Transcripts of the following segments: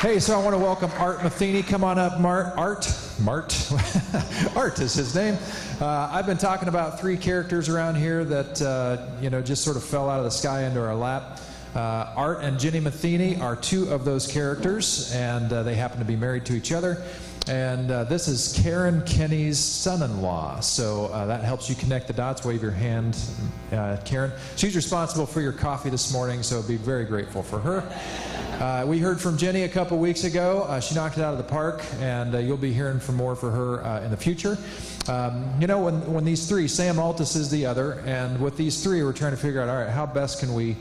Hey, so I want to welcome Art Matheny. Come on up, Mart. Art is his name. I've been talking about three characters around here that, just sort of fell out of the sky into our lap. Art and Jenny Matheny are two of those characters, and they happen to be married to each other. And this is Karen Kenny's son-in-law. So that helps you connect the dots. Wave your hand, Karen. She's responsible for your coffee this morning, so be very grateful for her. We heard from Jenny a couple weeks ago. She knocked it out of the park, and you'll be hearing from more for her in the future. When these three, Sam Altus is the other, and with these three, we're trying to figure out, all right, how best can we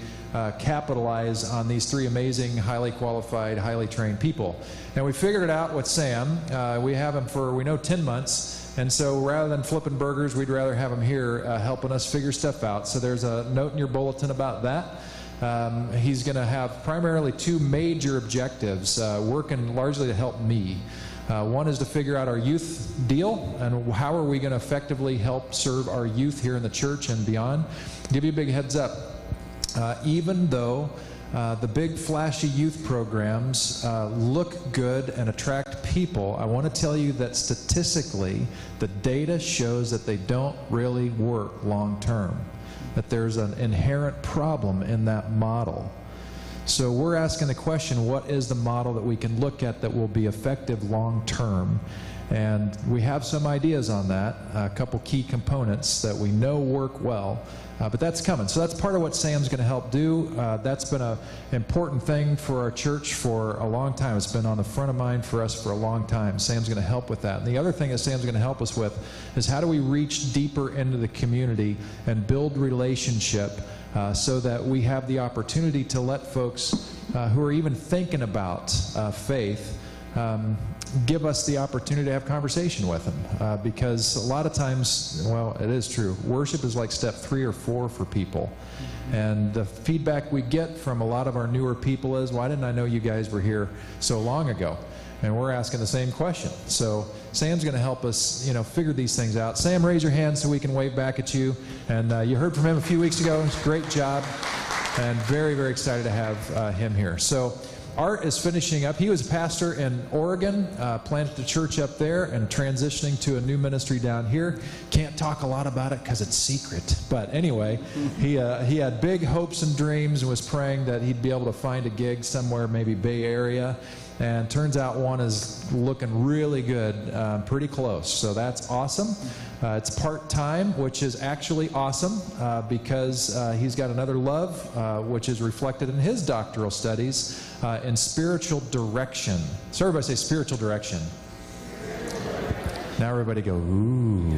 capitalize on these three amazing, highly qualified, highly trained people. And we figured it out with Sam. We have him for, we know, 10 months. And so rather than flipping burgers, we'd rather have him here helping us figure stuff out. So there's a note in your bulletin about that. He's going to have primarily two major objectives, working largely to help me. One is to figure out our youth deal and how are we going to effectively help serve our youth here in the church and beyond. Give you a big heads up. Even though the big flashy youth programs look good and attract people, I want to tell you that statistically the data shows that they don't really work long term, that there's an inherent problem in that model. So we're asking the question, what is the model that we can look at that will be effective long term? And we have some ideas on that, a couple key components that we know work well. But that's coming. So that's part of what Sam's going to help do. That's been an important thing for our church for a long time. It's been on the front of mind for us for a long time. Sam's going to help with that. And the other thing that Sam's going to help us with is how do we reach deeper into the community and build relationship so that we have the opportunity to let folks who are even thinking about faith give us the opportunity to have conversation with them, because a lot of times, well, it is true, worship is like step 3 or 4 for people. And the feedback we get from a lot of our newer people is, why didn't I know you guys were here so long ago? And we're asking the same question. So Sam's going to help us, figure these things out. Sam, raise your hand so we can wave back at you. And you heard from him a few weeks ago. Great job. And very, very excited to have him here. So Art is finishing up. He was a pastor in Oregon, planted a church up there, and transitioning to a new ministry down here. Can't talk a lot about it because it's secret. But anyway, he had big hopes and dreams and was praying that he'd be able to find a gig somewhere, maybe Bay Area. And turns out one is looking really good, pretty close. So that's awesome. It's part-time, which is actually awesome because he's got another love, which is reflected in his doctoral studies in spiritual direction. So everybody say spiritual direction. Now everybody go, ooh.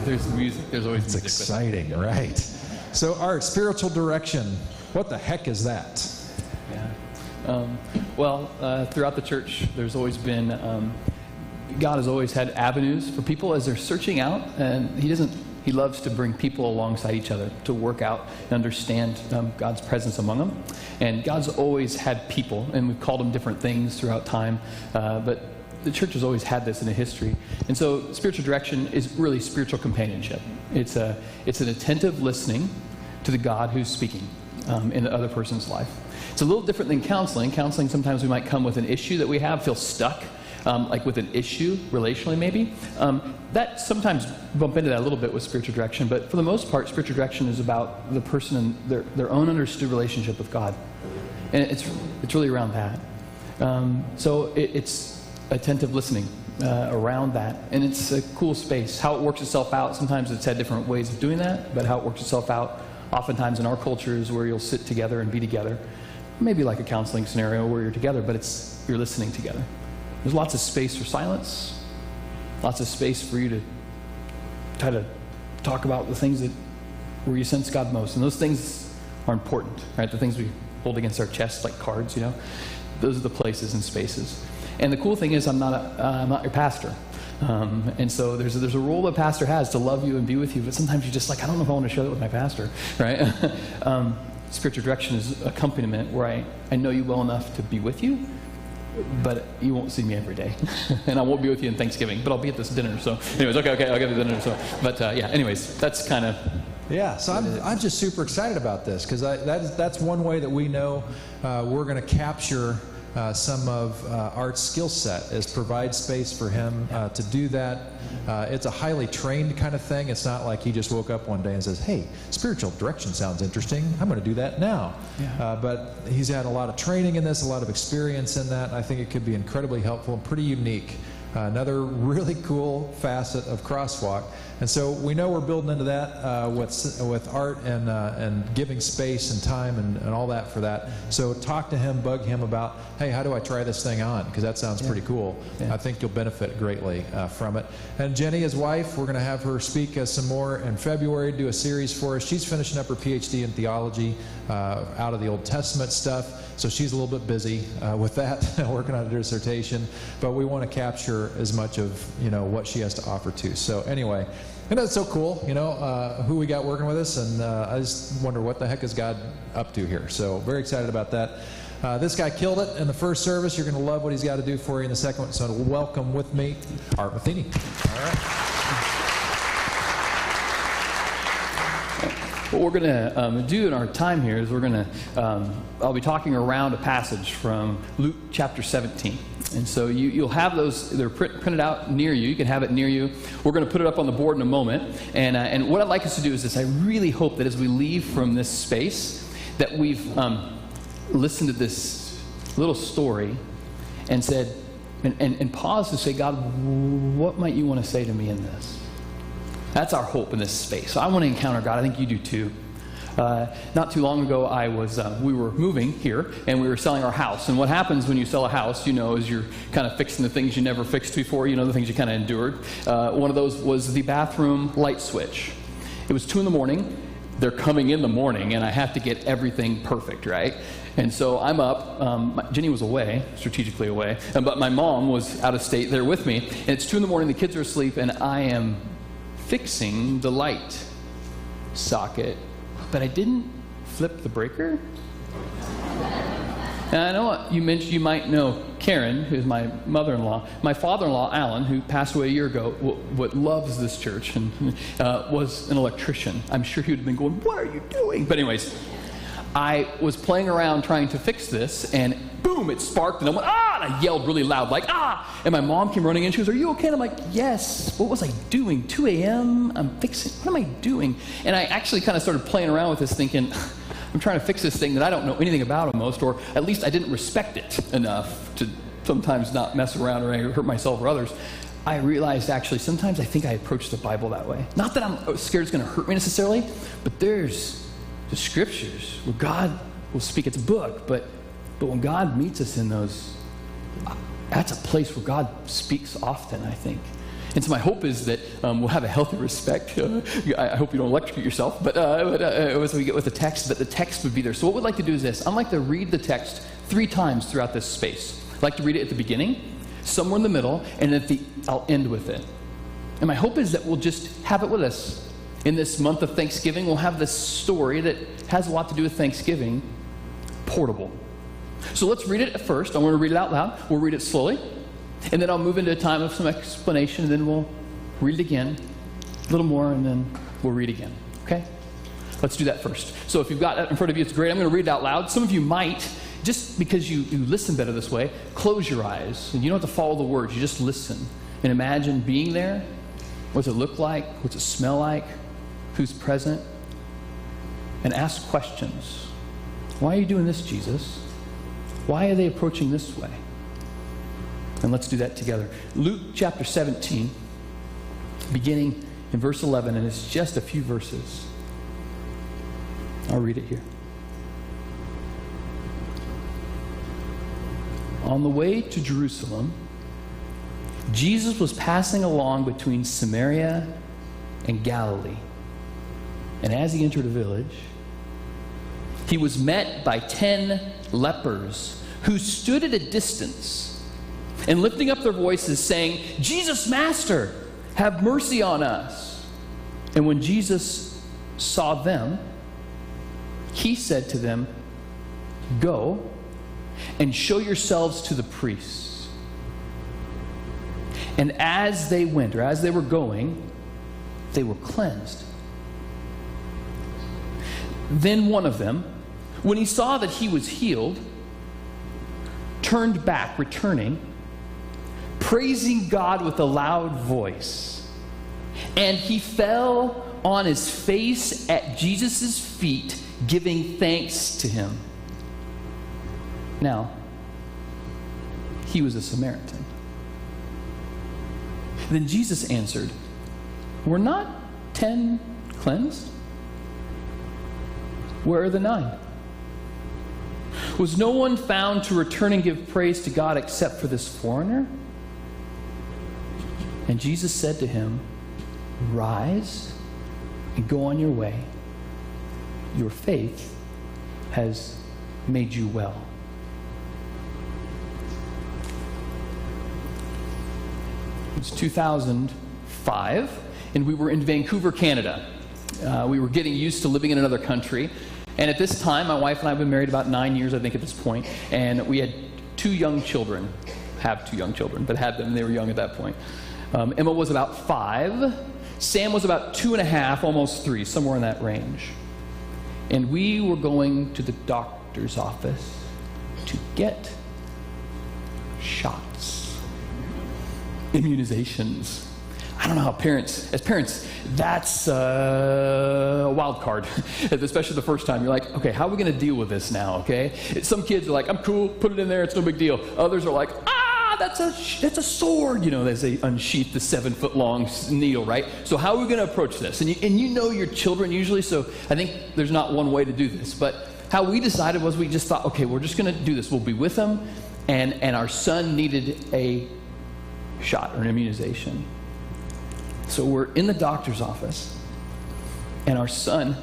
There's music. There's always music. It's exciting, right? So Art, spiritual direction. What the heck is that? Throughout the church, there's always been, God has always had avenues for people as they're searching out, and He loves to bring people alongside each other to work out and understand God's presence among them. And God's always had people, and we've called them different things throughout time, but the church has always had this in a history. And so spiritual direction is really spiritual companionship. It's an attentive listening to the God who's speaking in the other person's life. It's a little different than counseling. Counseling, sometimes we might come with an issue that we have, feel stuck, like with an issue, relationally maybe. That sometimes bump into that a little bit with spiritual direction, but for the most part, spiritual direction is about the person and their own understood relationship with God. And it's really around that. So it's attentive listening around that, and it's a cool space. How it works itself out, sometimes it's had different ways of doing that, but how it works itself out, oftentimes in our culture, is where you'll sit together and be together. Maybe like a counseling scenario where you're together, but you're listening together. There's lots of space for silence, lots of space for you to try to talk about the things where you sense God most. And those things are important, right? The things we hold against our chest like cards, those are the places and spaces. And the cool thing is I'm not your pastor. And so there's a role that a pastor has to love you and be with you, but sometimes you're just like, I don't know if I want to share that with my pastor, right? Spiritual direction is accompaniment where I know you well enough to be with you, but you won't see me every day. And I won't be with you in Thanksgiving, but I'll be at this dinner. So anyways, okay, I'll get to the dinner. So, but anyways, that's kind of... Yeah, so I'm just super excited about this because that's one way that we know we're going to capture some of Art's skill set, is provide space for him to do that. It's a highly trained kind of thing. It's not like he just woke up one day and says, hey, spiritual direction sounds interesting. I'm going to do that now. Yeah. But he's had a lot of training in this, a lot of experience in that. I think it could be incredibly helpful and pretty unique. Another really cool facet of Crosswalk. And so we know we're building into that with Art and giving space and time and all that for that. So talk to him, bug him about, hey, how do I try this thing on? Because that sounds pretty cool. Yeah. I think you'll benefit greatly from it. And Jenny, his wife, we're going to have her speak some more in February, do a series for us. She's finishing up her PhD in theology out of the Old Testament stuff. So she's a little bit busy with that, working on a dissertation. But we want to capture as much of what she has to offer too. So anyway, and that's so cool, who we got working with us, and I just wonder what the heck is God up to here. So very excited about that. This guy killed it in the first service. You're going to love what he's got to do for you in the second one. So welcome with me, Art Matheny. All right. What we're going to do in our time here is we're going to, I'll be talking around a passage from Luke chapter 17. And so you'll have those, they're printed out near you. You can have it near you. We're going to put it up on the board in a moment. And what I'd like us to do is this. I really hope that as we leave from this space, that we've listened to this little story and said, and pause to say, God, what might you want to say to me in this? That's our hope in this space. So I want to encounter God. I think you do too. Not too long ago, we were moving here, and we were selling our house. And what happens when you sell a house, is you're kind of fixing the things you never fixed before, the things you kind of endured. One of those was the bathroom light switch. It was 2 a.m. They're coming in the morning, and I have to get everything perfect, right? And so I'm up. Jenny was away, strategically away, but my mom was out of state there with me. And it's 2 a.m. The kids are asleep, and I am fixing the light socket, but I didn't flip the breaker. And I know what you mentioned. You might know Karen, who's my mother-in-law. My father-in-law, Alan, who passed away a year ago, what loves this church and was an electrician. I'm sure he would have been going, "What are you doing?" But anyways, I was playing around trying to fix this, and boom, it sparked, and I went, "Ah!" And I yelled really loud, like, "Ah!" And my mom came running in. She goes, "Are you okay?" And I'm like, "Yes." What was I doing? 2 a.m.? I'm fixing. What am I doing? And I actually kind of started playing around with this, thinking, I'm trying to fix this thing that I don't know anything about almost, or at least I didn't respect it enough to sometimes not mess around or hurt myself or others. I realized actually sometimes I think I approach the Bible that way. Not that I'm scared it's going to hurt me necessarily, but there's the scriptures where God will speak. It's a book, but when God meets us in those, that's a place where God speaks often, I think. And so my hope is that we'll have a healthy respect. I hope you don't electrocute yourself, but as we get with the text, that the text would be there. So what we'd like to do is this. I'd like to read the text 3 times throughout this space. I'd like to read it at the beginning, somewhere in the middle, and I'll end with it. And my hope is that we'll just have it with us. In this month of Thanksgiving, we'll have this story that has a lot to do with Thanksgiving, portable. So let's read it at first. I'm going to read it out loud. We'll read it slowly. And then I'll move into a time of some explanation, and then we'll read it again, a little more, and then we'll read again. Okay? Let's do that first. So if you've got that in front of you, it's great. I'm going to read it out loud. Some of you might, just because you listen better this way, close your eyes. And you don't have to follow the words. You just listen and imagine being there. What does it look like? What's it smell like? Who's present? And ask questions. Why are you doing this, Jesus? Why are they approaching this way? And let's do that together. Luke chapter 17, beginning in verse 11, and it's just a few verses. I'll read it here. On the way to Jerusalem, Jesus was passing along between Samaria and Galilee. And as he entered a village, he was met by 10 lepers who stood at a distance and lifting up their voices, saying, "Jesus, Master, have mercy on us." And when Jesus saw them, he said to them, "Go and show yourselves to the priests." And as they went, or as they were going, they were cleansed. Then one of them, when he saw that he was healed, turned back, returning, praising God with a loud voice. And he fell on his face at Jesus' feet, giving thanks to him. Now, he was a Samaritan. Then Jesus answered, "Were not 10 cleansed? Where are the 9? Was no one found to return and give praise to God except for this foreigner?" And Jesus said to him, "Rise and go on your way. Your faith has made you well." It was 2005, and we were in Vancouver, Canada. We were getting used to living in another country. And at this time, my wife and I have been married about 9 years, I think, at this point. And we had 2 young children. Have 2 young children, but had them. They were young at that point. Emma was about 5. Sam was about 2.5, almost 3, somewhere in that range. And we were going to the doctor's office to get shots, immunizations. I don't know how as parents, that's a wild card, especially the first time. You're like, okay, how are we going to deal with this now, okay? Some kids are like, I'm cool, put it in there, it's no big deal. Others are like, that's a sword, as they unsheath the 7-foot-long needle, right? So how are we going to approach this? And you know your children usually, so I think there's not one way to do this. But how we decided was we just thought, okay, we're just going to do this. We'll be with them, and our son needed a shot or an immunization. So we're in the doctor's office, and our son,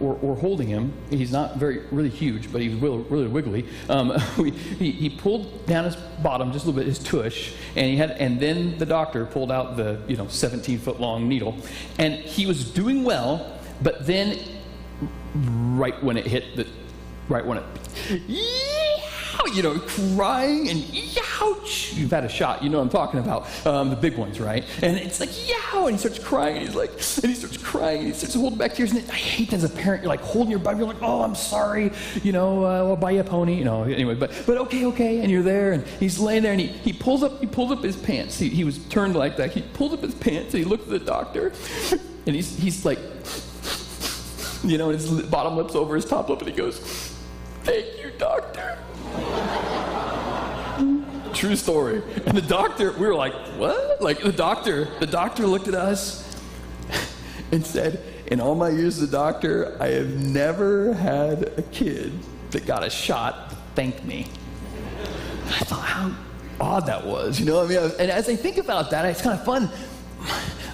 we're holding him. He's not really huge, but he's really wiggly. He pulled down his bottom just a little bit, his tush, and then the doctor pulled out the 17-foot-long needle, and he was doing well, but then right when it crying and ouch. You've had a shot, you know what I'm talking about. The big ones, right? And it's like, yow, and he starts crying, and he starts holding back tears. And I hate that as a parent, you're like holding your body, you're like, oh, I'm sorry, I'll buy you a pony, anyway, but okay, and you're there, and he's laying there, and he pulls up his pants. He was turned like that. He pulled up his pants, and he looked at the doctor, and he's like, and his bottom lip's over his top lip, and he goes, "Thank you, doctor." True story. And the doctor, we were like, what? Like the doctor looked at us and said, "In all my years as a doctor, I have never had a kid that got a shot to thank me." I thought how odd that was, and as I think about that, it's kind of fun.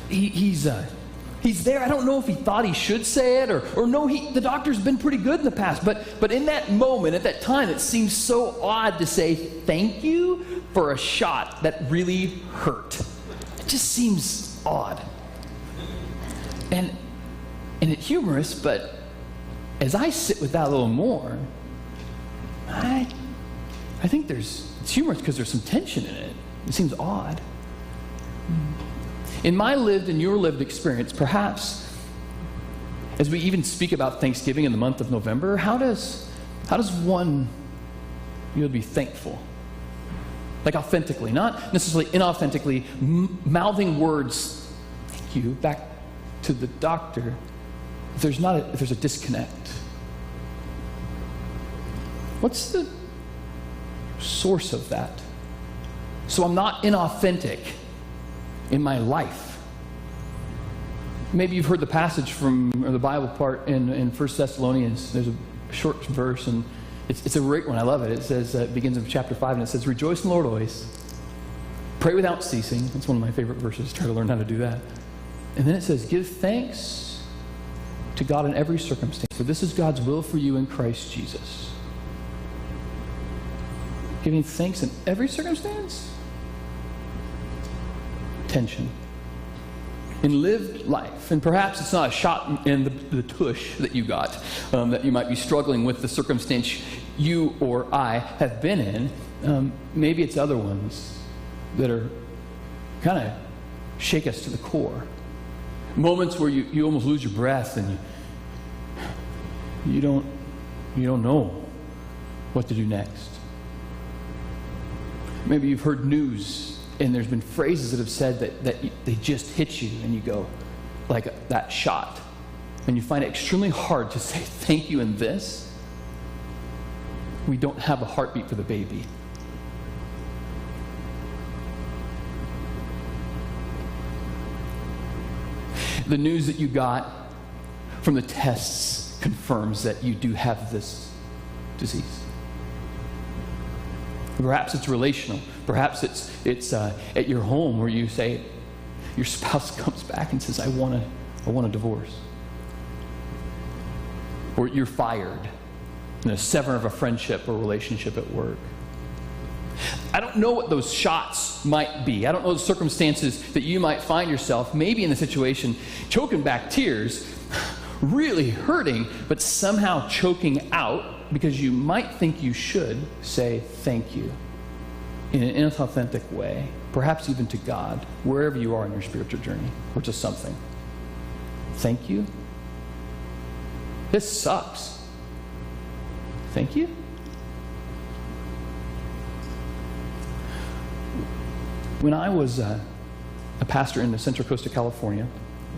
He's there. I don't know if he thought he should say it or no, the doctor's been pretty good in the past. But in that moment, at that time, it seems so odd to say thank you for a shot that really hurt. It just seems odd. And it's humorous, but as I sit with that a little more, I think it's humorous because there's some tension in it. It seems odd. In my lived and your lived experience, perhaps, as we even speak about Thanksgiving in the month of November, how does one be thankful? Like authentically, not necessarily inauthentically, mouthing words, thank you, back to the doctor, if there's a disconnect. What's the source of that? So I'm not inauthentic in my life. Maybe you've heard the passage or the Bible part in 1 Thessalonians. There's a short verse, and it's a great one. I love it. It says, it begins in chapter 5, and it says, "Rejoice in the Lord always. Pray without ceasing." That's one of my favorite verses. Try to learn how to do that. And then it says, "Give thanks to God in every circumstance, for this is God's will for you in Christ Jesus." Giving thanks in every circumstance? Tension in lived life, and perhaps it's not a shot in the tush that you got, that you might be struggling with the circumstance you or I have been in. Maybe it's other ones that are kind of shake us to the core. Moments where you almost lose your breath and you don't know what to do next. Maybe you've heard news, and there's been phrases that have said that they just hit you, and you go, like that shot. And you find it extremely hard to say thank you in this. We don't have a heartbeat for the baby. The news that you got from the tests confirms that you do have this disease. Perhaps it's relational. Perhaps it's at your home where you say, your spouse comes back and says, I want a divorce. Or you're fired in a severing of a friendship or relationship at work. I don't know what those shots might be. I don't know the circumstances that you might find yourself, maybe in a situation, choking back tears, really hurting, but somehow choking out because you might think you should say thank you in an inauthentic way, perhaps even to God, wherever you are in your spiritual journey, or to something. Thank you? This sucks. Thank you? When I was a pastor in the Central Coast of California,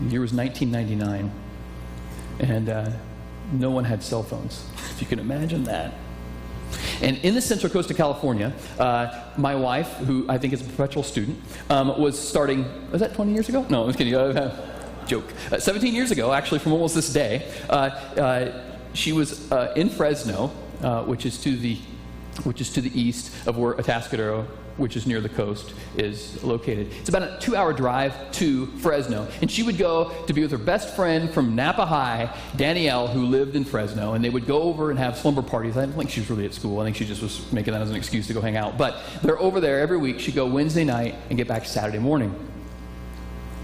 the year was 1999, and no one had cell phones, if you can imagine that. And in the Central Coast of California, my wife, who I think is a perpetual student, was starting, was that 20 years ago? No, I was kidding. Joke. 17 years ago, actually, from almost this day, she was in Fresno, which is to the east of where Atascadero, which is near the coast, is located. It's about a 2-hour drive to Fresno. And she would go to be with her best friend from Napa High, Danielle, who lived in Fresno, and they would go over and have slumber parties. I don't think she was really at school. I think she just was making that as an excuse to go hang out. But they're over there every week. She'd go Wednesday night and get back Saturday morning.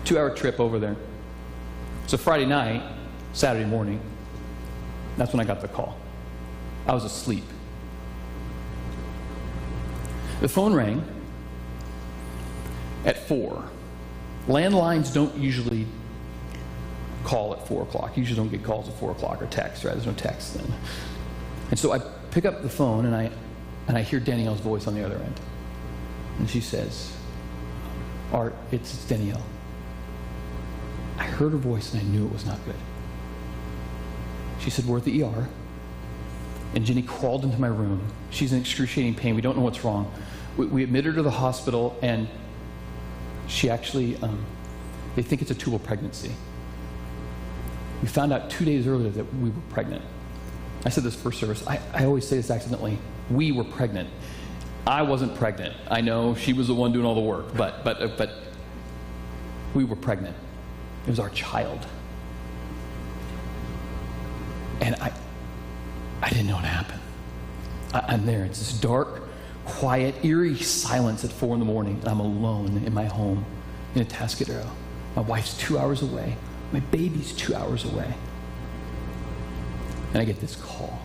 2-hour trip over there. So Friday night, Saturday morning, that's when I got the call. I was asleep. The phone rang at 4. Landlines don't usually call at 4 o'clock. You usually don't get calls at 4 o'clock or text, right? There's no text then. And so I pick up the phone and I hear Danielle's voice on the other end. And she says, Art, it's Danielle. I heard her voice and I knew it was not good. She said, we're at the ER. And Jenny crawled into my room. She's in excruciating pain. We don't know what's wrong. We admitted her to the hospital, and she actually, they think it's a tubal pregnancy. We found out 2 days earlier that we were pregnant. I said this first service. I always say this accidentally. We were pregnant. I wasn't pregnant. I know she was the one doing all the work, but we were pregnant. It was our child. And I didn't know what happened. I'm there. It's this dark, quiet, eerie silence at 4 in the morning, and I'm alone in my home in Atascadero. My wife's 2 hours away. My baby's 2 hours away. And I get this call.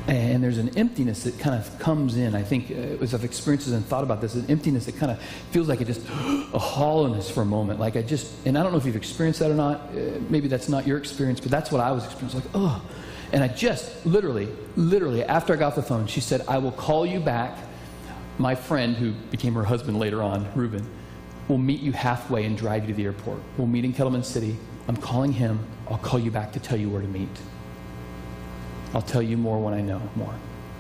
And there's an emptiness that kind of comes in. I think, as I've experienced and thought about this, an emptiness that kind of feels like it just, a hollowness for a moment. Like and I don't know if you've experienced that or not. Maybe that's not your experience, but that's what I was experiencing. Like, oh. And I just, literally, after I got off the phone, she said, I will call you back. My friend, who became her husband later on, Reuben, will meet you halfway and drive you to the airport. We'll meet in Kettleman City. I'm calling him. I'll call you back to tell you where to meet. I'll tell you more when I know more.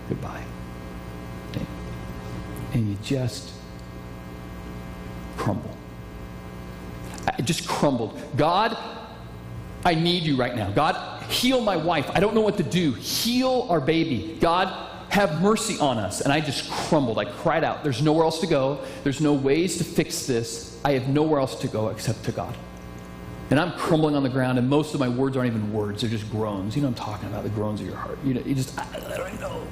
Goodbye. And you just crumble. I just crumbled. God, I need you right now. God, heal my wife. I don't know what to do. Heal our baby. God, have mercy on us. And I just crumbled. I cried out. There's nowhere else to go. There's no ways to fix this. I have nowhere else to go except to God. And I'm crumbling on the ground, and most of my words aren't even words. They're just groans. You know what I'm talking about, the groans of your heart. You just, I don't know.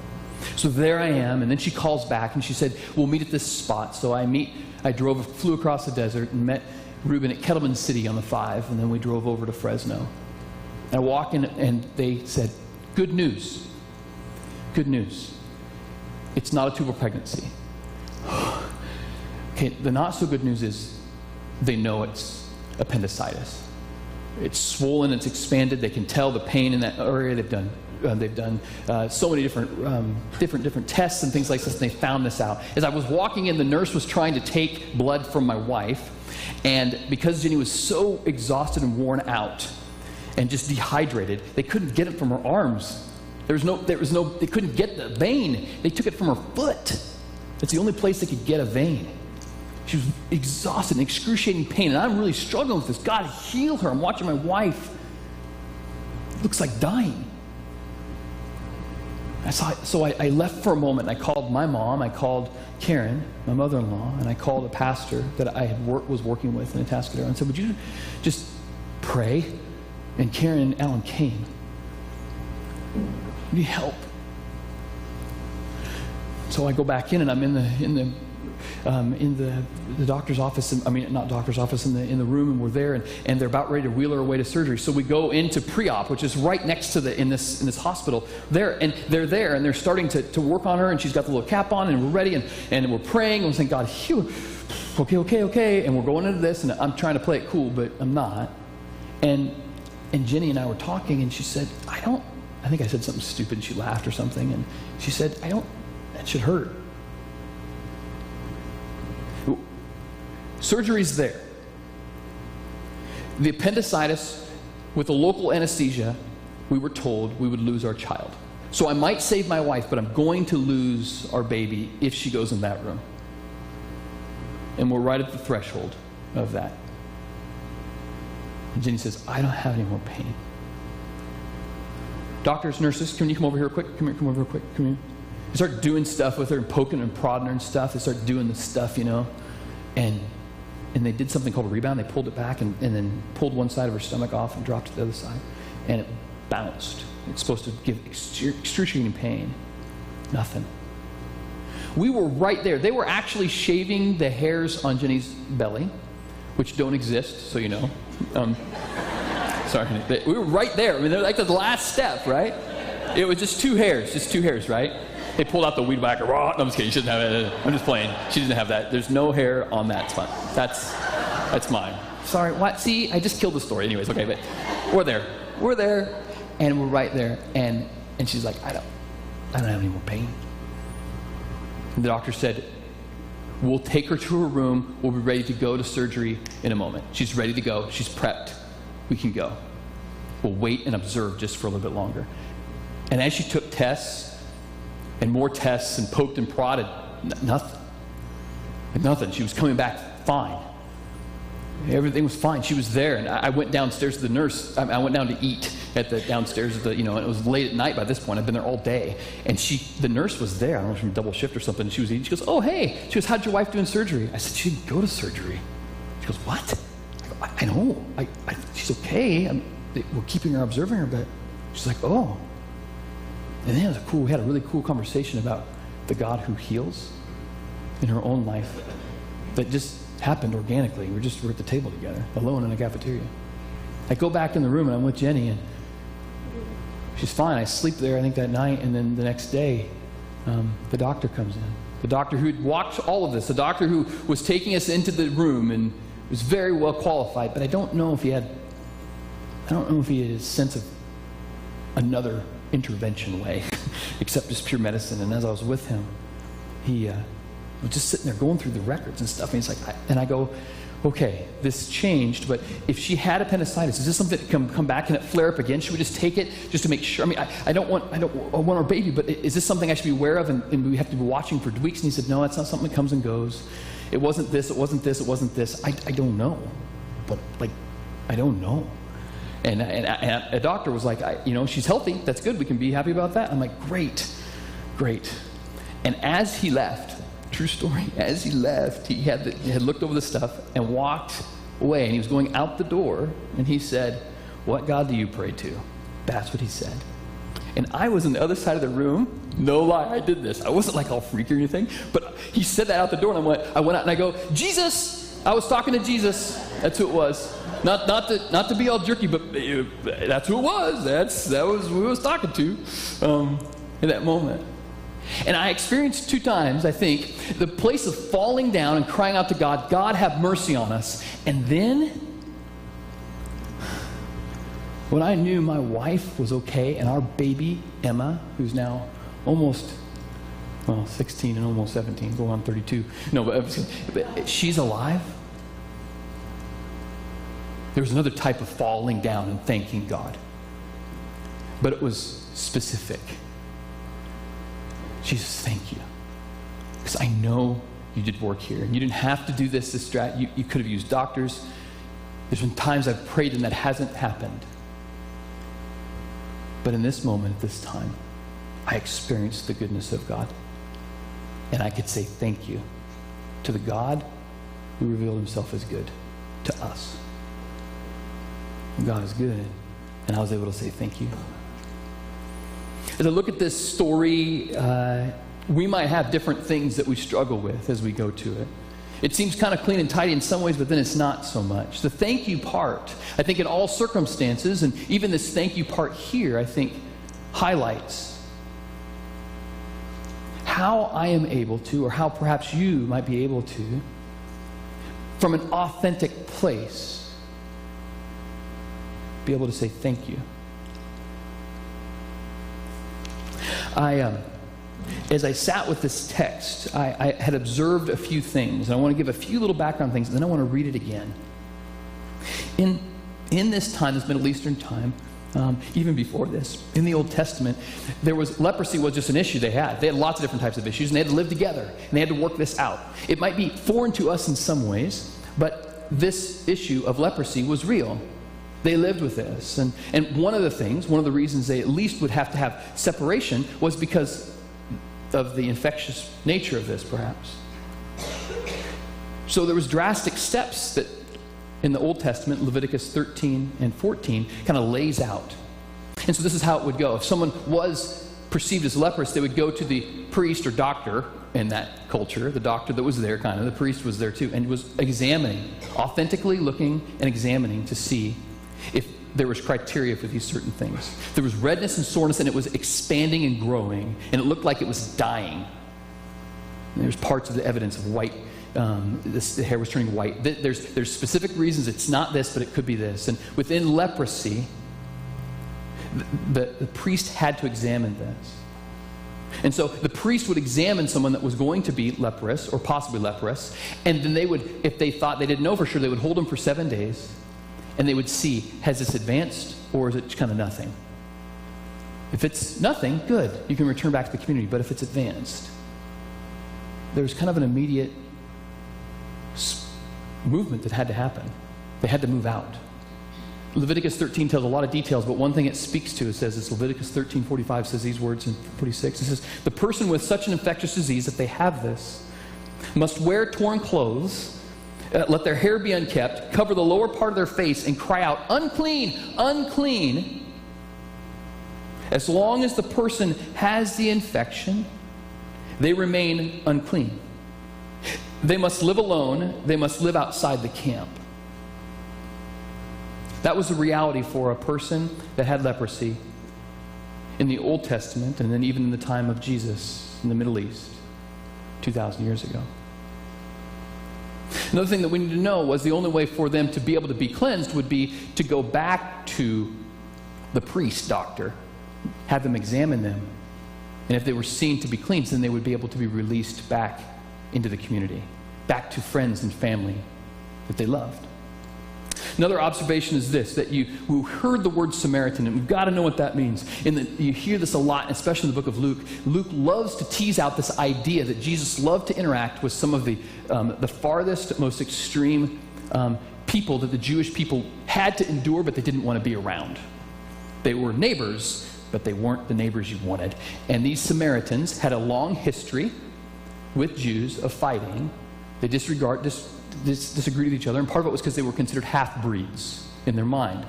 So there I am, and then she calls back, and she said, we'll meet at this spot. So I flew across the desert and met Reuben at Kettleman City on the 5, and then we drove over to Fresno. And I walk in, and they said, good news. Good news. It's not a tubal pregnancy. Okay, the not so good news is they know it's appendicitis. It's swollen, it's expanded. They can tell the pain in that area. They've done they've done so many different tests and things like this, and they found this out. As I was walking in, the nurse was trying to take blood from my wife, and because Jenny was so exhausted and worn out and just dehydrated, they couldn't get it from her arms. They couldn't get the vein. They took it from her foot. It's the only place they could get a vein. She was exhausted in excruciating pain, and I'm really struggling with this. God, heal her. I'm watching my wife. Looks like dying. So I left for a moment, and I called my mom. I called Karen, my mother-in-law, and I called a pastor that I was working with in Atascadero, and said, would you just pray? And Karen and Alan came. I need help. So I go back in, and I'm in the doctor's office. Not doctor's office, in the room, and we're there, and they're about ready to wheel her away to surgery. So we go into pre-op, which is right next to in this hospital there, and they're there, and they're starting to work on her, and she's got the little cap on, and we're ready, and we're praying, and we're saying, God, heal. Okay, and we're going into this, and I'm trying to play it cool, but I'm not. And Jenny and I were talking, and she said, I think I said something stupid, and she laughed or something, and she said, that should hurt. Surgery's there. The appendicitis, with a local anesthesia, we were told we would lose our child. So I might save my wife, but I'm going to lose our baby if she goes in that room. And we're right at the threshold of that. And Jenny says, I don't have any more pain. Doctors, nurses, can you come over here quick? Come over here quick. Come here. They start doing stuff with her and poking and prodding her and stuff. They start doing this stuff, and they did something called a rebound. They pulled it back and then pulled one side of her stomach off and dropped it to the other side. And it bounced. It's supposed to give excruciating pain. Nothing. We were right there. They were actually shaving the hairs on Jenny's belly, which don't exist, so you know. Sorry. We were right there. They're like the last step, right? It was just two hairs, right? They pulled out the weed whacker. No, I'm just kidding. She doesn't have it. I'm just playing. She doesn't have that. There's no hair on that spot. That's mine. Sorry. What? See, I just killed the story. Anyways, okay, but we're there, and we're right there, and she's like, I don't have any more pain. And the doctor said, we'll take her to her room. We'll be ready to go to surgery in a moment. She's ready to go. She's prepped. We can go. We'll wait and observe just for a little bit longer. And as she took tests and more tests and poked and prodded, nothing. She was coming back fine. Everything was fine. She was there, and I went downstairs to the nurse. I went down to eat at the downstairs, and it was late at night by this point. I'd been there all day, and the nurse was there. I don't know if she was double shift or something. She was eating. She goes, "Oh, hey." She goes, "How'd your wife do in surgery?" I said, "She didn't go to surgery." She goes, "What?" I go, I know. She's okay. We're keeping her, observing her, but she's like, "Oh." And then we had a really cool conversation about the God who heals in her own life that just happened organically. We're at the table together, alone in a cafeteria. I go back in the room, and I'm with Jenny, and she's fine. I sleep there, I think, that night, and then the next day, the doctor comes in. The doctor who'd watched all of this, the doctor who was taking us into the room and was very well qualified, but I don't know if he had a sense of another intervention way, except just pure medicine. And as I was with him, he was just sitting there going through the records and stuff. And he's like, I go, okay, this changed, but if she had appendicitis, is this something that can come back? Can it flare up again? Should we just take it just to make sure? I want our baby, but is this something I should be aware of, and we have to be watching for weeks? And he said, no, it's not something that comes and goes. It wasn't this, it wasn't this, it wasn't this. I don't know, but I don't know. And a doctor was like, she's healthy. That's good. We can be happy about that. I'm like, great. And as he left, true story, as he left, he had looked over the stuff and walked away. And he was going out the door, and he said, "What God do you pray to?" That's what he said. And I was on the other side of the room. No lie, I did this. I wasn't like all freaky or anything, but he said that out the door, and I went out and I go, "Jesus!" I was talking to Jesus. That's who it was. Not to be all jerky, but that's who it was. That was who I was talking to in that moment. And I experienced 2 times, I think, the place of falling down and crying out to God, "God, have mercy on us." And then When I knew my wife was okay and our baby, Emma, who's now almost, 16 and almost 17, going on 32. No, but she's alive. There was another type of falling down and thanking God. But it was specific. Jesus, thank you. Because I know you did work here. And you didn't have to do this you could have used doctors. There's been times I've prayed and that hasn't happened. But in this moment, at this time, I experienced the goodness of God. And I could say thank you to the God who revealed himself as good to us. And God is good. And I was able to say thank you. As I look at this story, we might have different things that we struggle with as we go to it. It seems kind of clean and tidy in some ways, but then it's not so much. The thank you part, I think in all circumstances, and even this thank you part here, I think highlights how I am able to, or how perhaps you might be able to, from an authentic place, be able to say thank you. As I sat with this text, I had observed a few things. And I want to give a few little background things, and then I want to read it again. In this time, this Middle Eastern time, even before this, in the Old Testament, leprosy was just an issue they had. They had lots of different types of issues, and they had to live together, and they had to work this out. It might be foreign to us in some ways, but this issue of leprosy was real. They lived with this. And one of the reasons they at least would have to have separation was because of the infectious nature of this, perhaps. So there was drastic steps that in the Old Testament, Leviticus 13 and 14, kind of lays out. And so this is how it would go. If someone was perceived as leprous, they would go to the priest or doctor in that culture, the doctor that was there kind of, the priest was there too, and was examining, authentically looking and examining to see if there was criteria for these certain things. There was redness and soreness, and it was expanding and growing, and it looked like it was dying. And there's parts of the evidence of white. The hair was turning white. There's specific reasons it's not this, but it could be this. And within leprosy, the priest had to examine this. And so the priest would examine someone that was going to be leprous, or possibly leprous, and then they would, if they thought they didn't know for sure, they would hold them for 7 days. And they would see, has this advanced or is it kind of nothing? If it's nothing, good. You can return back to the community. But if it's advanced, there's kind of an immediate movement that had to happen. They had to move out. Leviticus 13 tells a lot of details, but one thing it speaks to, it says, it's Leviticus 13:45 says these words in 46. It says, the person with such an infectious disease, if they have this, must wear torn clothes, let their hair be unkept, cover the lower part of their face, and cry out, unclean, unclean. As long as the person has the infection, they remain unclean. They must live alone. They must live outside the camp. That was the reality for a person that had leprosy in the Old Testament, and then even in the time of Jesus in the Middle East 2,000 years ago. Another thing that we need to know was the only way for them to be able to be cleansed would be to go back to the priest, doctor, have them examine them. And if they were seen to be cleansed, then they would be able to be released back into the community, back to friends and family that they loved. Another observation is this, that you who heard the word Samaritan, and we've got to know what that means. You hear this a lot, especially in the book of Luke. Luke loves to tease out this idea that Jesus loved to interact with some of the farthest, most extreme people that the Jewish people had to endure, but they didn't want to be around. They were neighbors, but they weren't the neighbors you wanted. And these Samaritans had a long history with Jews of fighting. They disagreed with each other, and part of it was because they were considered half-breeds in their mind.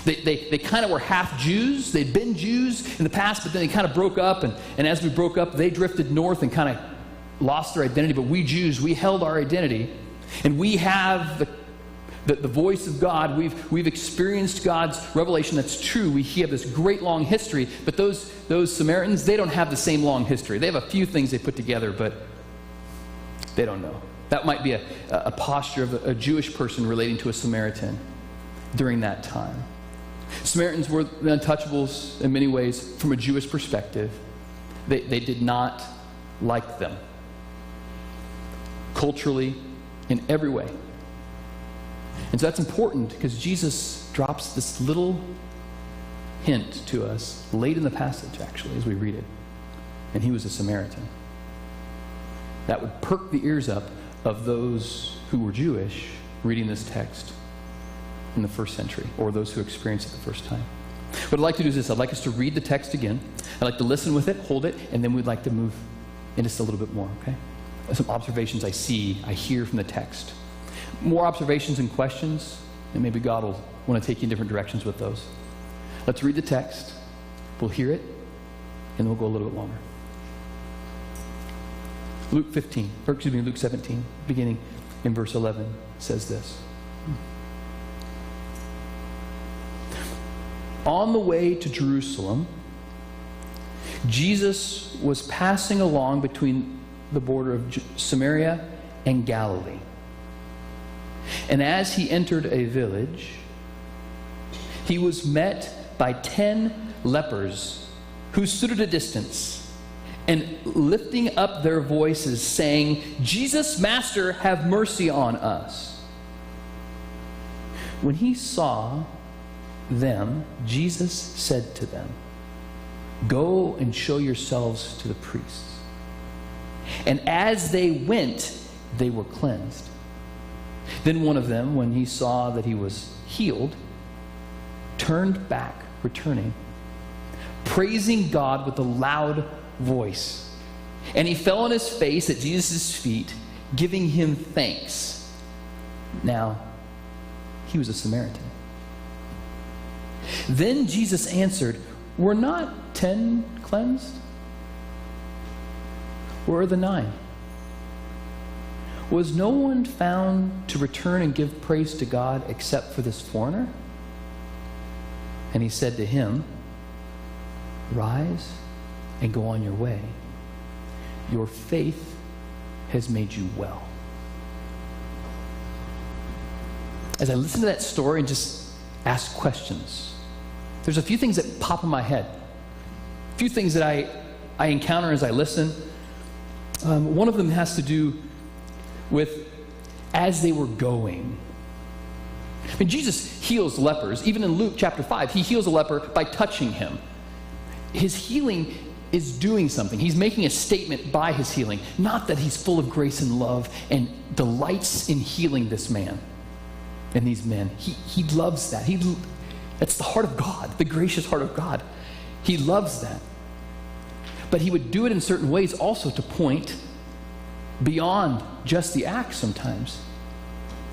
They kind of were half Jews. They'd been Jews in the past, but then they kind of broke up, and as we broke up, they drifted north and kind of lost their identity. But we Jews, we held our identity, and we have the voice of God. We've experienced God's revelation that's true. We have this great long history, but those Samaritans, they don't have the same long history. They have a few things they put together, but they don't know. That might be a posture of a Jewish person relating to a Samaritan during that time. Samaritans were the untouchables in many ways from a Jewish perspective. They did not like them. Culturally, in every way. And so that's important because Jesus drops this little hint to us late in the passage, actually, as we read it. And he was a Samaritan. That would perk the ears up of those who were Jewish reading this text in the first century, or those who experienced it the first time. What I'd like to do is this. I'd like us to read the text again. I'd like to listen with it, hold it, and then we'd like to move in just a little bit more, okay? Some observations I hear from the text. More observations and questions, and maybe God will want to take you in different directions with those. Let's read the text. We'll hear it, and then we'll go a little bit longer. Luke 17, beginning in verse 11, says this. On the way to Jerusalem, Jesus was passing along between the border of Samaria and Galilee. And as he entered a village, he was met by 10 lepers who stood at a distance and lifting up their voices, saying, "Jesus, Master, have mercy on us." When he saw them, Jesus said to them, "Go and show yourselves to the priests." And as they went, they were cleansed. Then one of them, when he saw that he was healed, turned back, returning, praising God with a loud voice. And he fell on his face at Jesus' feet, giving him thanks. Now, he was a Samaritan. Then Jesus answered, "Were not 10 cleansed? Where are the 9? Was no one found to return and give praise to God except for this foreigner?" And he said to him, "Rise and go on your way. Your faith has made you well." As I listen to that story and just ask questions, there's a few things that pop in my head. A few things that I encounter as I listen. One of them has to do with as they were going. I mean, Jesus heals lepers. Even in Luke chapter 5, he heals a leper by touching him. His healing is doing something. He's making a statement by his healing. Not that he's full of grace and love and delights in healing this man and these men. He loves that. That's the heart of God, the gracious heart of God. He loves that. But he would do it in certain ways also to point beyond just the act sometimes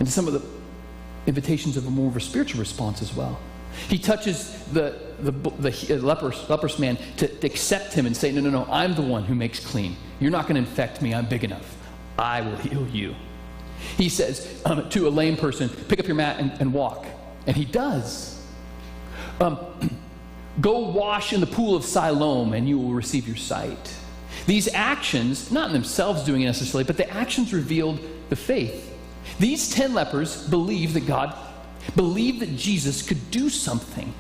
into some of the invitations of more of a spiritual response as well. He touches the leprous man to accept him and say, no, I'm the one who makes clean. You're not going to infect me. I'm big enough. I will heal you. He says to a lame person, pick up your mat and walk. And he does. Go wash in the pool of Siloam and you will receive your sight. These actions, not in themselves doing it necessarily, but the actions revealed the faith. These 10 lepers believed that Jesus could do something.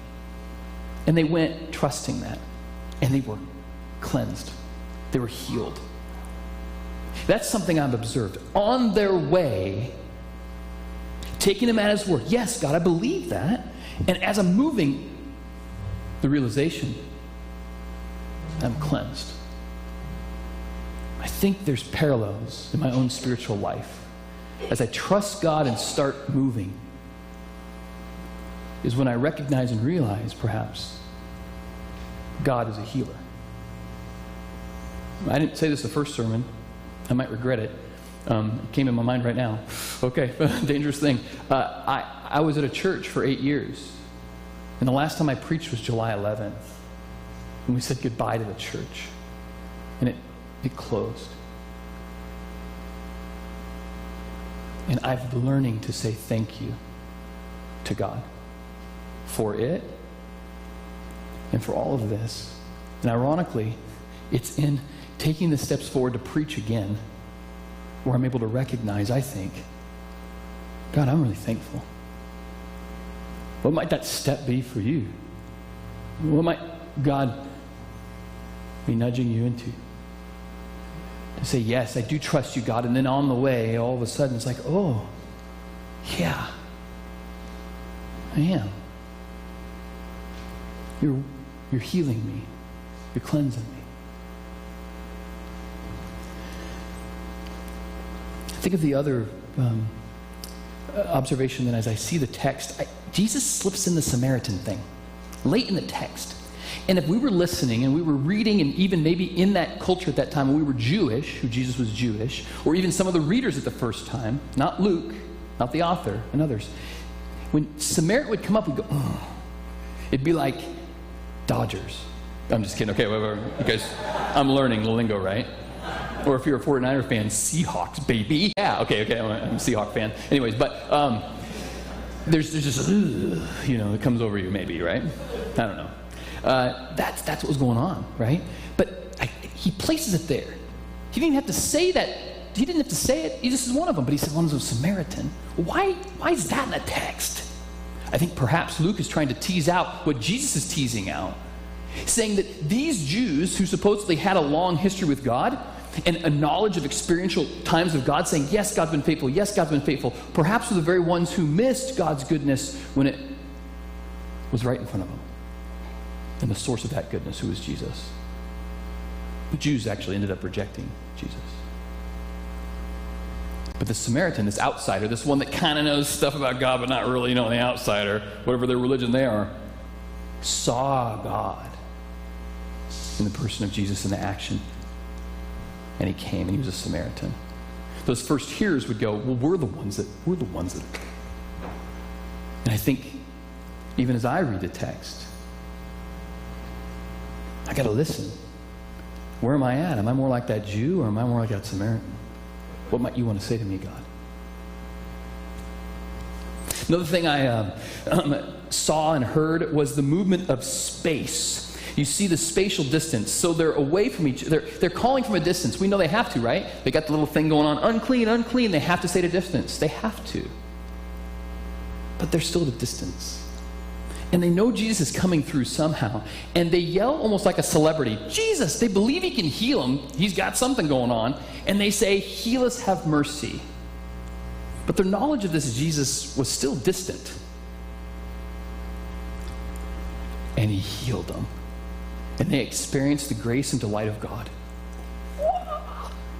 And they went trusting that. And they were cleansed. They were healed. That's something I've observed. On their way, taking him at his word. Yes, God, I believe that. And as I'm moving, the realization, I'm cleansed. I think there's parallels in my own spiritual life. As I trust God and start moving, is when I recognize and realize, perhaps, God is a healer. I didn't say this the first sermon. I might regret it. It came in my mind right now. Okay, dangerous thing. I was at a church for 8 years. And the last time I preached was July 11th. And we said goodbye to the church. And it closed. And I've been learning to say thank you to God for it and for all of this. And ironically, it's in taking the steps forward to preach again where I'm able to recognize, I think, God, I'm really thankful. What might that step be for you? What might God be nudging you into? To say, yes, I do trust you, God. And then on the way, all of a sudden, it's like, oh, yeah, I am. You're healing me. You're cleansing me. Think of the other observation then as I see the text. Jesus slips in the Samaritan thing late in the text. And if we were listening and we were reading, and even maybe in that culture at that time when we were Jewish, who Jesus was Jewish, or even some of the readers at the first time, not Luke, not the author, and others, when Samaritan would come up, we'd go, oh. It'd be like Dodgers. I'm just kidding. Okay, wait. You guys, I'm learning the lingo, right? Or if you're a 49er fan, Seahawks, baby. Yeah, okay, I'm a Seahawk fan. Anyways, but there's just, it comes over you maybe, right? I don't know. That's what was going on, right? But he places it there. He didn't have to say that. He didn't have to say it. This is one of them, but he said one was a Samaritan. Why is that in the text? I think perhaps Luke is trying to tease out what Jesus is teasing out, saying that these Jews who supposedly had a long history with God and a knowledge of experiential times of God, saying, yes, God's been faithful, yes, God's been faithful, perhaps were the very ones who missed God's goodness when it was right in front of them. And the source of that goodness, who was Jesus. The Jews actually ended up rejecting Jesus. But the Samaritan, this outsider, this one that kind of knows stuff about God, but not really, the outsider, whatever their religion they are, saw God in the person of Jesus in the action. And he came, and he was a Samaritan. Those first hearers would go, well, we're the ones that. And I think, even as I read the text, I got to listen. Where am I at? Am I more like that Jew, or am I more like that Samaritan? What might you want to say to me, God? Another thing I saw and heard was the movement of space. You see the spatial distance. So they're away from each other. They're calling from a distance. We know they have to, right? They got the little thing going on, unclean, unclean. They have to stay at a distance. They have to. But they're still at a distance. And they know Jesus is coming through somehow. And they yell almost like a celebrity, Jesus! They believe he can heal him. He's got something going on. And they say, heal us, have mercy. But their knowledge of this Jesus was still distant. And he healed them. And they experienced the grace and delight of God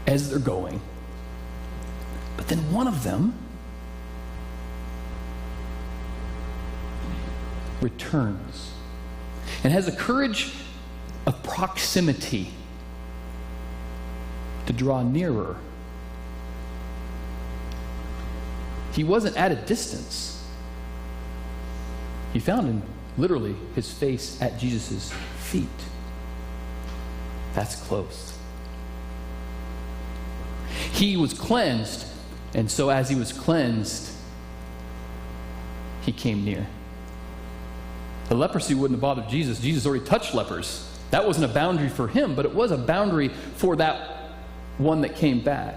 as they're going. But then one of them returns and has the courage of proximity to draw nearer. He wasn't at a distance. He found him, literally, his face at Jesus' feet. That's close. He was cleansed, and so as he was cleansed, he came near. The leprosy wouldn't have bothered Jesus. Jesus already touched lepers. That wasn't a boundary for him, but it was a boundary for that one that came back.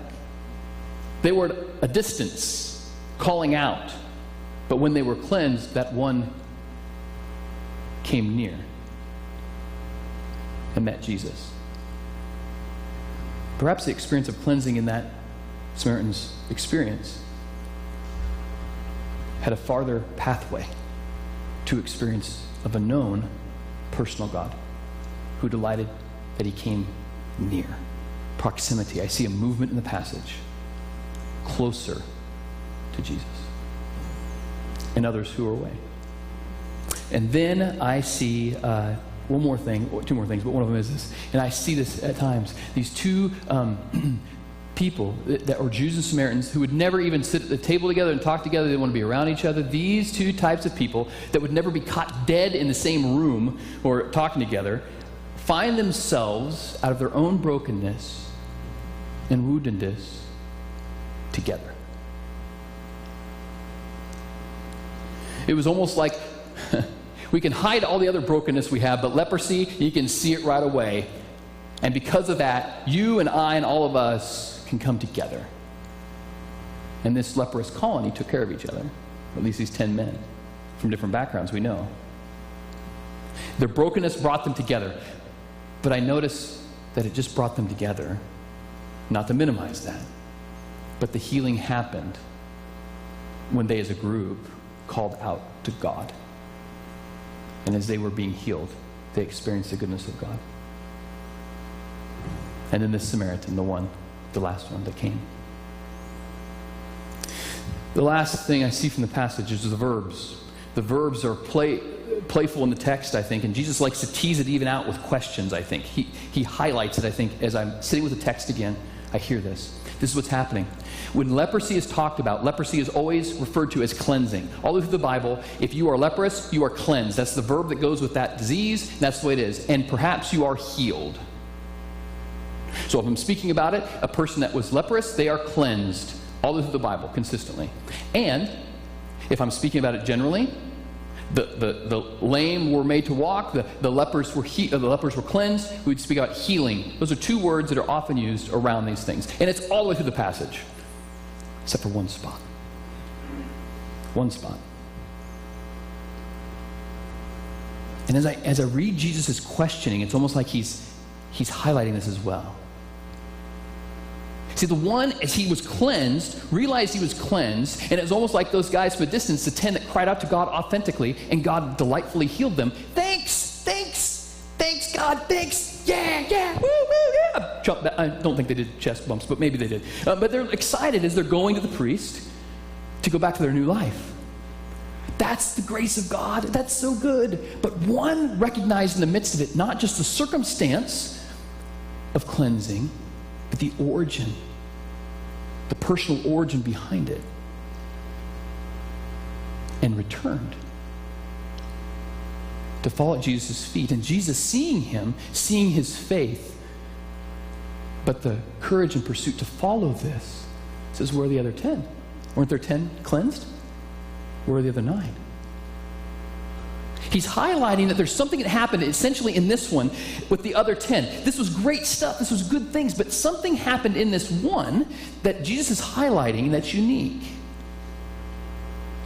They were at a distance, calling out. But when they were cleansed, that one came near and met Jesus. Perhaps the experience of cleansing in that Samaritan's experience had a farther pathway to experience of a known personal God who delighted that he came near. Proximity. I see a movement in the passage closer to Jesus and others who are away. And then I see one more thing, or two more things, but one of them is this, and I see this at times. These two people that were Jews and Samaritans who would never even sit at the table together and talk together. They didn't want to be around each other. These two types of people that would never be caught dead in the same room or talking together find themselves out of their own brokenness and woundedness together. It was almost like we can hide all the other brokenness we have, but leprosy, you can see it right away. And because of that, you and I and all of us can come together. And this leprous colony took care of each other, at least these 10 men. from different backgrounds, we know. Their brokenness brought them together. But I notice that it just brought them together. Not to minimize that. But the healing happened when they as a group called out to God. And as they were being healed, they experienced the goodness of God. And then this Samaritan, the last one that came. The last thing I see from the passage is the verbs. The verbs are playful in the text, I think, and Jesus likes to tease it even out with questions, I think. He highlights it, I think, as I'm sitting with the text again, I hear this. This is what's happening. When leprosy is talked about, leprosy is always referred to as cleansing. All through the Bible, if you are leprous, you are cleansed. That's the verb that goes with that disease, and that's the way it is. And perhaps you are healed. So if I'm speaking about it, a person that was leprous, they are cleansed. All through the Bible, consistently. And if I'm speaking about it generally, the lame were made to walk, the lepers were cleansed. We'd speak about healing. Those are two words that are often used around these things. And it's all the way through the passage, except for one spot. One spot. And as I read Jesus' questioning, it's almost like he's highlighting this as well. See, the one, as he was cleansed, realized he was cleansed, and it was almost like those guys from a distance, the 10 that cried out to God authentically, and God delightfully healed them. Thanks, God, thanks, yeah, woo, yeah. I don't think they did chest bumps, but maybe they did. But they're excited as they're going to the priest to go back to their new life. That's the grace of God. That's so good. But one recognized in the midst of it, not just the circumstance of cleansing, but the origin, the personal origin behind it, and returned to fall at Jesus' feet. And Jesus, seeing him, seeing his faith, but the courage and pursuit to follow this, says, where are the other 10? Weren't there 10 cleansed? Where are the other 9? He's highlighting that there's something that happened essentially in this one with the other 10. This was great stuff. This was good things. But something happened in this one that Jesus is highlighting that's unique.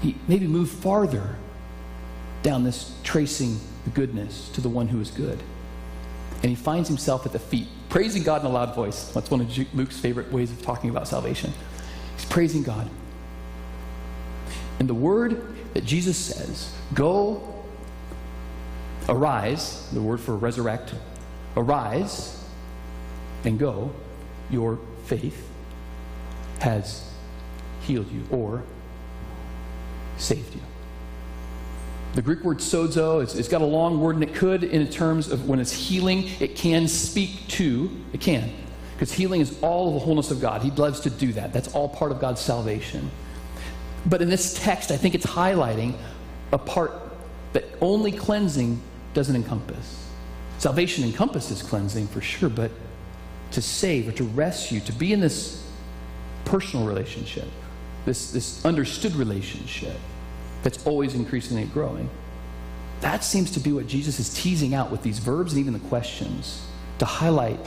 He maybe moved farther down this tracing the goodness to the one who is good. And he finds himself at the feet, praising God in a loud voice. That's one of Luke's favorite ways of talking about salvation. He's praising God. And the word that Jesus says, go, arise, the word for resurrect, arise and go, your faith has healed you or saved you. The Greek word sozo, it's got a long word, and it could, in terms of when it's healing, it can speak to, it can, because healing is all of the wholeness of God. He loves to do that. That's all part of God's salvation. But in this text, I think it's highlighting a part that only cleansing doesn't encompass. Salvation encompasses cleansing for sure, but to save or to rescue, to be in this personal relationship, this understood relationship that's always increasingly growing, that seems to be what Jesus is teasing out with these verbs and even the questions, to highlight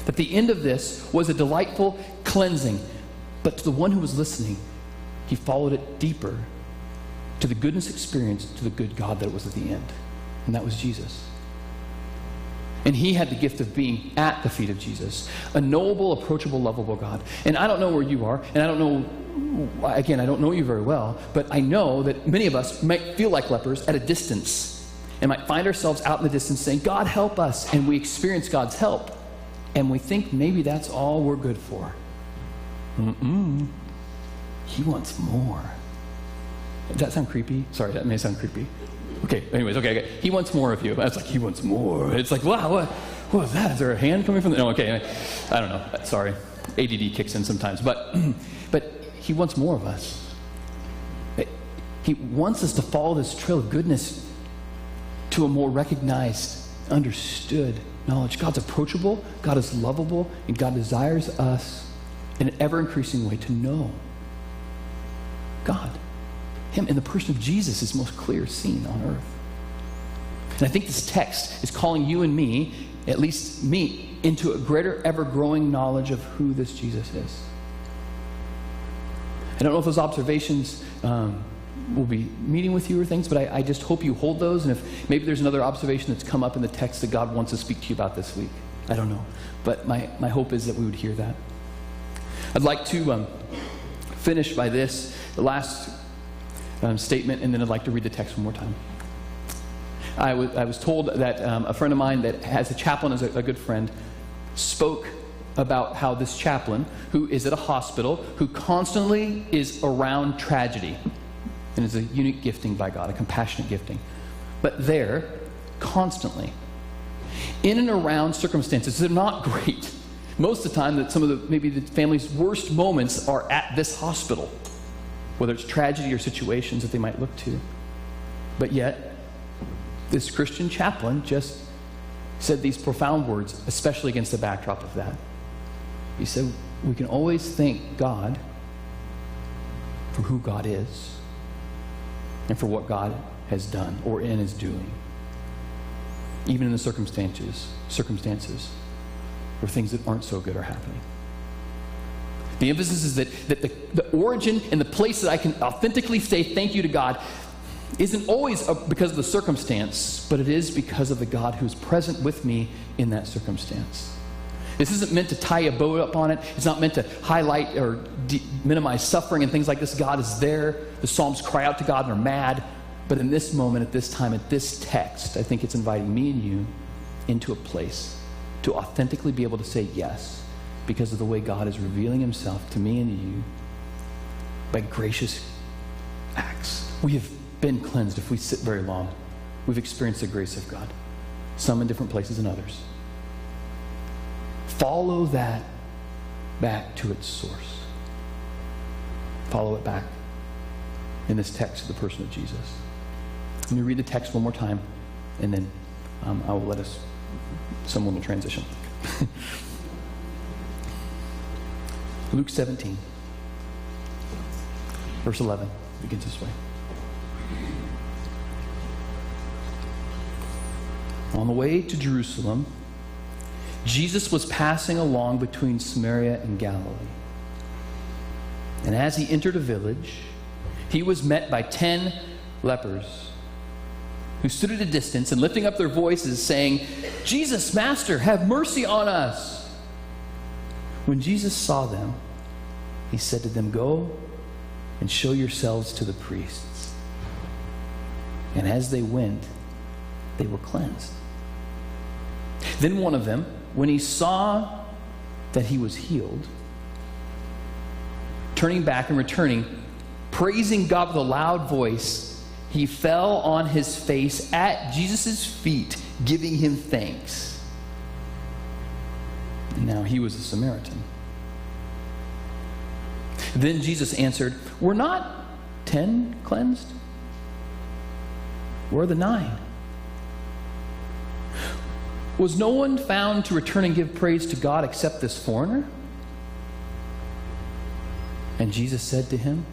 that the end of this was a delightful cleansing, but to the one who was listening, he followed it deeper to the goodness experience, to the good God that was at the end. And that was Jesus. And he had the gift of being at the feet of Jesus, a knowable, approachable, lovable God. And I don't know where you are, and I don't know, again, I don't know you very well, but I know that many of us might feel like lepers at a distance and might find ourselves out in the distance saying, God, help us. And we experience God's help, and we think maybe that's all we're good for. He wants more. Does that sound creepy? Sorry, that may sound creepy. Okay, anyways, okay. He wants more of you. That's like, he wants more. It's like, wow, what was that? Is there a hand coming from the... No, okay, I don't know. Sorry. ADD kicks in sometimes. But he wants more of us. He wants us to follow this trail of goodness to a more recognized, understood knowledge. God's approachable, God is lovable, and God desires us in an ever-increasing way to know God. Him in the person of Jesus is most clear seen on earth. And I think this text is calling you and me, at least me, into a greater, ever-growing knowledge of who this Jesus is. I don't know if those observations will be meeting with you or things, but I just hope you hold those. And if maybe there's another observation that's come up in the text that God wants to speak to you about this week, I don't know. But my hope is that we would hear that. I'd like to finish by this, the last statement, and then I'd like to read the text one more time. I was told that a friend of mine that has a chaplain as a good friend spoke about how this chaplain, who is at a hospital, who constantly is around tragedy, and is a unique gifting by God, a compassionate gifting, but there, constantly, in and around circumstances that are not great. Most of the time, that some of maybe the family's worst moments are at this hospital, whether it's tragedy or situations that they might look to. But yet, this Christian chaplain just said these profound words, especially against the backdrop of that. He said, we can always thank God for who God is and for what God has done or is doing, even in the circumstances where things that aren't so good are happening. The emphasis is that the origin and the place that I can authentically say thank you to God isn't always because of the circumstance, but it is because of the God who's present with me in that circumstance. This isn't meant to tie a bow up on it. It's not meant to highlight or minimize suffering and things like this. God is there. The Psalms cry out to God and are mad. But in this moment, at this time, at this text, I think it's inviting me and you into a place to authentically be able to say yes because of the way God is revealing himself to me and to you by gracious acts. We have been cleansed if we sit very long. We've experienced the grace of God, some in different places than others. Follow that back to its source. Follow it back in this text to the person of Jesus. Let me read the text one more time, and then I will let someone will transition. Luke 17, verse 11 begins this way. On the way to Jerusalem, Jesus was passing along between Samaria and Galilee. And as he entered a village, he was met by 10 lepers who stood at a distance and lifting up their voices saying, Jesus, Master, have mercy on us. When Jesus saw them, he said to them, Go and show yourselves to the priests. And as they went, they were cleansed. Then one of them, when he saw that he was healed, turning back and returning, praising God with a loud voice, he fell on his face at Jesus' feet, giving him thanks. And now he was a Samaritan. Then Jesus answered, Were not 10 cleansed? Where are the 9? Was no one found to return and give praise to God except this foreigner? And Jesus said to him,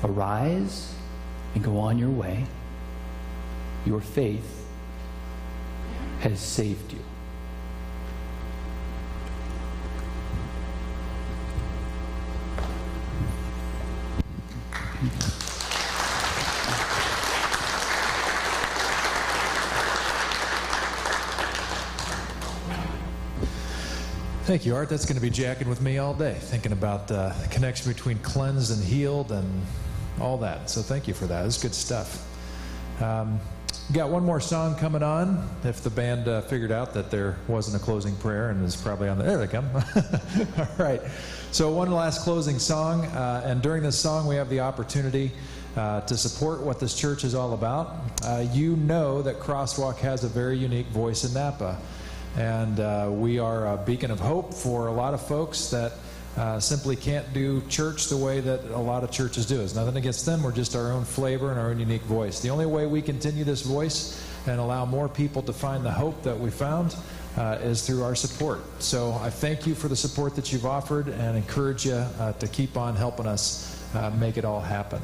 Arise and go on your way. Your faith has saved you. Thank you, Art. That's going to be jacking with me all day, thinking about the connection between cleansed and healed and all that. So thank you for that. It's good stuff. Got one more song coming on. If the band figured out that there wasn't a closing prayer and is probably on the... There they come. All right. So one last closing song. And during this song, we have the opportunity to support what this church is all about. You know that Crosswalk has a very unique voice in Napa. And we are a beacon of hope for a lot of folks that simply can't do church the way that a lot of churches do. It's nothing against them. We're just our own flavor and our own unique voice. The only way we continue this voice and allow more people to find the hope that we found is through our support. So I thank you for the support that you've offered and encourage you to keep on helping us make it all happen.